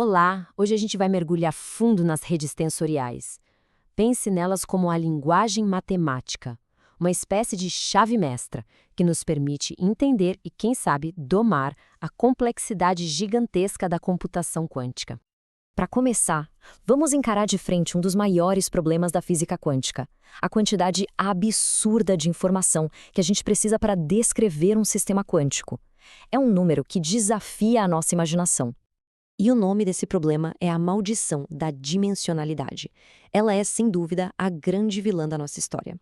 Olá! Hoje a gente vai mergulhar fundo nas redes tensoriais. Pense nelas como a linguagem matemática, uma espécie de chave mestra que nos permite entender e, quem sabe, domar a complexidade gigantesca da computação quântica. Para começar, vamos encarar de frente um dos maiores problemas da física quântica: a quantidade absurda de informação que a gente precisa para descrever um sistema quântico. É um número que desafia a nossa imaginação. E o nome desse problema é a maldição da dimensionalidade. Ela é, sem dúvida, a grande vilã da nossa história.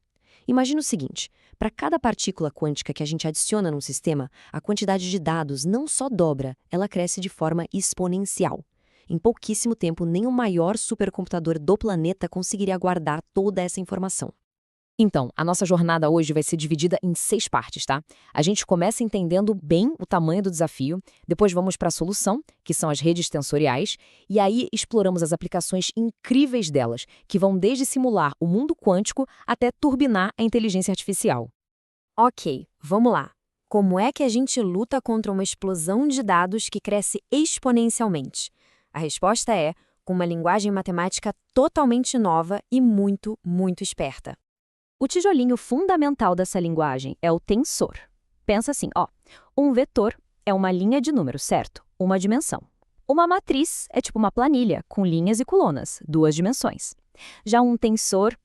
Imagina o seguinte: para cada partícula quântica que a gente adiciona num sistema, a quantidade de dados não só dobra, ela cresce de forma exponencial. Em pouquíssimo tempo, nem o maior supercomputador do planeta conseguiria guardar toda essa informação. Então, a nossa jornada hoje vai ser dividida em 6 partes, tá? A gente começa entendendo bem o tamanho do desafio, depois vamos para a solução, que são as redes tensoriais, e aí exploramos as aplicações incríveis delas, que vão desde simular o mundo quântico até turbinar a inteligência artificial. Ok, vamos lá. Como é que a gente luta contra uma explosão de dados que cresce exponencialmente? A resposta é com uma linguagem matemática totalmente nova e muito, muito esperta. O tijolinho fundamental dessa linguagem é o tensor. Pensa assim, um vetor é uma linha de números, certo? Uma dimensão. Uma matriz é tipo uma planilha, com linhas e colunas, 2 dimensões. Já um tensor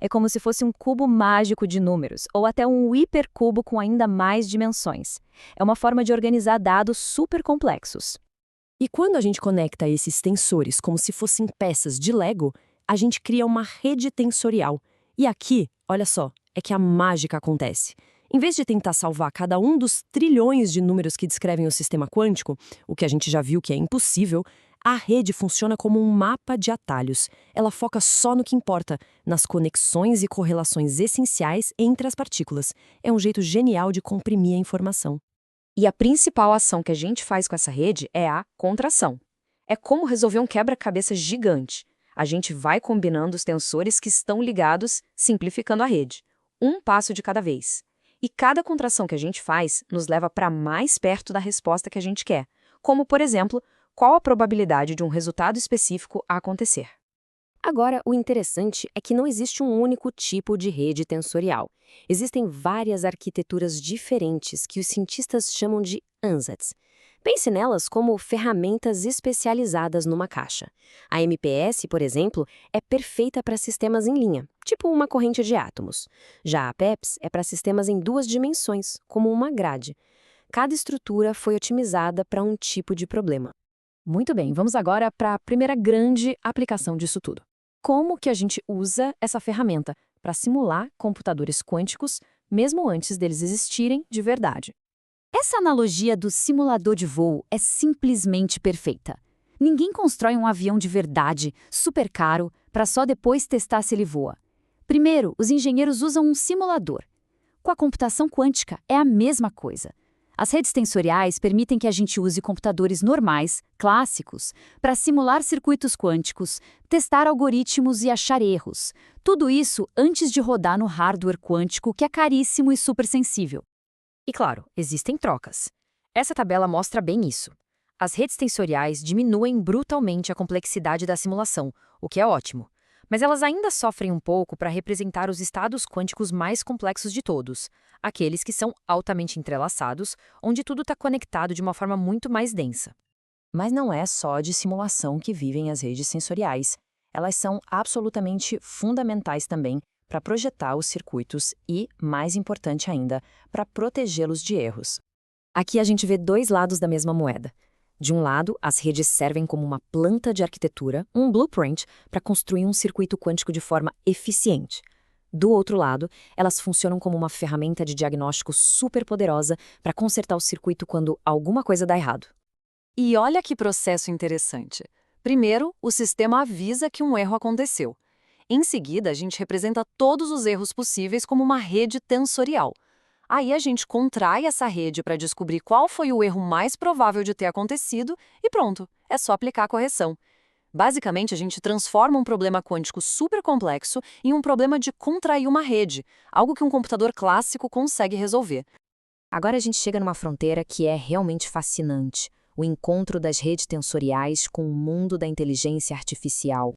é como se fosse um cubo mágico de números, ou até um hipercubo com ainda mais dimensões. É uma forma de organizar dados super complexos. E quando a gente conecta esses tensores como se fossem peças de Lego, a gente cria uma rede tensorial. E aqui, olha só, é que a mágica acontece. Em vez de tentar salvar cada um dos trilhões de números que descrevem o sistema quântico, o que a gente já viu que é impossível, a rede funciona como um mapa de atalhos. Ela foca só no que importa, nas conexões e correlações essenciais entre as partículas. É um jeito genial de comprimir a informação. E a principal ação que a gente faz com essa rede é a contração. É como resolver um quebra-cabeça gigante. A gente vai combinando os tensores que estão ligados, simplificando a rede. Um passo de cada vez. E cada contração que a gente faz nos leva para mais perto da resposta que a gente quer. Como, por exemplo, qual a probabilidade de um resultado específico acontecer. Agora, o interessante é que não existe um único tipo de rede tensorial. Existem várias arquiteturas diferentes que os cientistas chamam de ansatz. Pense nelas como ferramentas especializadas numa caixa. A MPS, por exemplo, é perfeita para sistemas em linha, tipo uma corrente de átomos. Já a PEPS é para sistemas em 2 dimensões, como uma grade. Cada estrutura foi otimizada para um tipo de problema. Muito bem, vamos agora para a primeira grande aplicação disso tudo. Como que a gente usa essa ferramenta para simular computadores quânticos, mesmo antes deles existirem de verdade? Essa analogia do simulador de voo é simplesmente perfeita. Ninguém constrói um avião de verdade, super caro, para só depois testar se ele voa. Primeiro, os engenheiros usam um simulador. Com a computação quântica é a mesma coisa. As redes tensoriais permitem que a gente use computadores normais, clássicos, para simular circuitos quânticos, testar algoritmos e achar erros. Tudo isso antes de rodar no hardware quântico, que é caríssimo e super sensível. E claro, existem trocas. Essa tabela mostra bem isso. As redes tensoriais diminuem brutalmente a complexidade da simulação, o que é ótimo. Mas elas ainda sofrem um pouco para representar os estados quânticos mais complexos de todos, aqueles que são altamente entrelaçados, onde tudo está conectado de uma forma muito mais densa. Mas não é só de simulação que vivem as redes sensoriais. Elas são absolutamente fundamentais também para projetar os circuitos e, mais importante ainda, para protegê-los de erros. Aqui a gente vê 2 lados da mesma moeda. De um lado, as redes servem como uma planta de arquitetura, um blueprint, para construir um circuito quântico de forma eficiente. Do outro lado, elas funcionam como uma ferramenta de diagnóstico super poderosa para consertar o circuito quando alguma coisa dá errado. E olha que processo interessante. Primeiro, o sistema avisa que um erro aconteceu. Em seguida, a gente representa todos os erros possíveis como uma rede tensorial. Aí a gente contrai essa rede para descobrir qual foi o erro mais provável de ter acontecido e pronto, é só aplicar a correção. Basicamente, a gente transforma um problema quântico super complexo em um problema de contrair uma rede, algo que um computador clássico consegue resolver. Agora a gente chega numa fronteira que é realmente fascinante. o encontro das redes tensoriais com o mundo da inteligência artificial.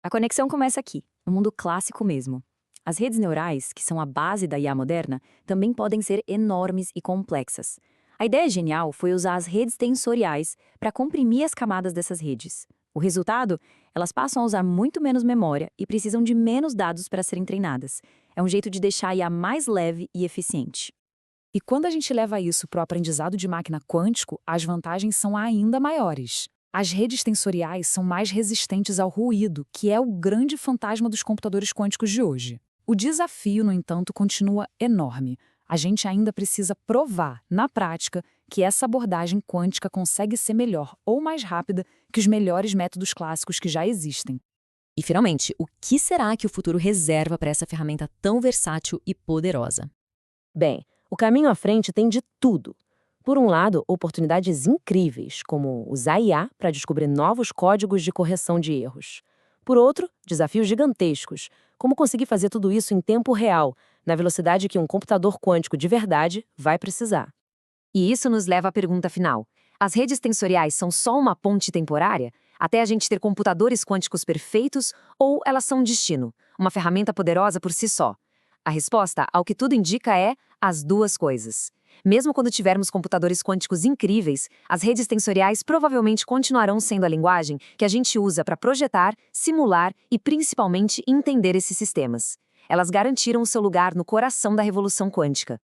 A conexão começa aqui, no mundo clássico mesmo. As redes neurais, que são a base da IA moderna, também podem ser enormes e complexas. A ideia genial foi usar as redes tensoriais para comprimir as camadas dessas redes. O resultado? Elas passam a usar muito menos memória e precisam de menos dados para serem treinadas. É um jeito de deixar a IA mais leve e eficiente. E quando a gente leva isso para o aprendizado de máquina quântico, as vantagens são ainda maiores. As redes tensoriais são mais resistentes ao ruído, que é o grande fantasma dos computadores quânticos de hoje. O desafio, no entanto, continua enorme. A gente ainda precisa provar, na prática, que essa abordagem quântica consegue ser melhor ou mais rápida que os melhores métodos clássicos que já existem. E, finalmente, o que será que o futuro reserva para essa ferramenta tão versátil e poderosa? Bem, o caminho à frente tem de tudo. Por um lado, oportunidades incríveis, como usar IA para descobrir novos códigos de correção de erros. Por outro, desafios gigantescos, como conseguir fazer tudo isso em tempo real, na velocidade que um computador quântico de verdade vai precisar. E isso nos leva à pergunta final. As redes tensoriais são só uma ponte temporária, até a gente ter computadores quânticos perfeitos, ou elas são um destino, uma ferramenta poderosa por si só? A resposta, ao que tudo indica, é as duas coisas. Mesmo quando tivermos computadores quânticos incríveis, as redes tensoriais provavelmente continuarão sendo a linguagem que a gente usa para projetar, simular e principalmente entender esses sistemas. Elas garantiram o seu lugar no coração da revolução quântica.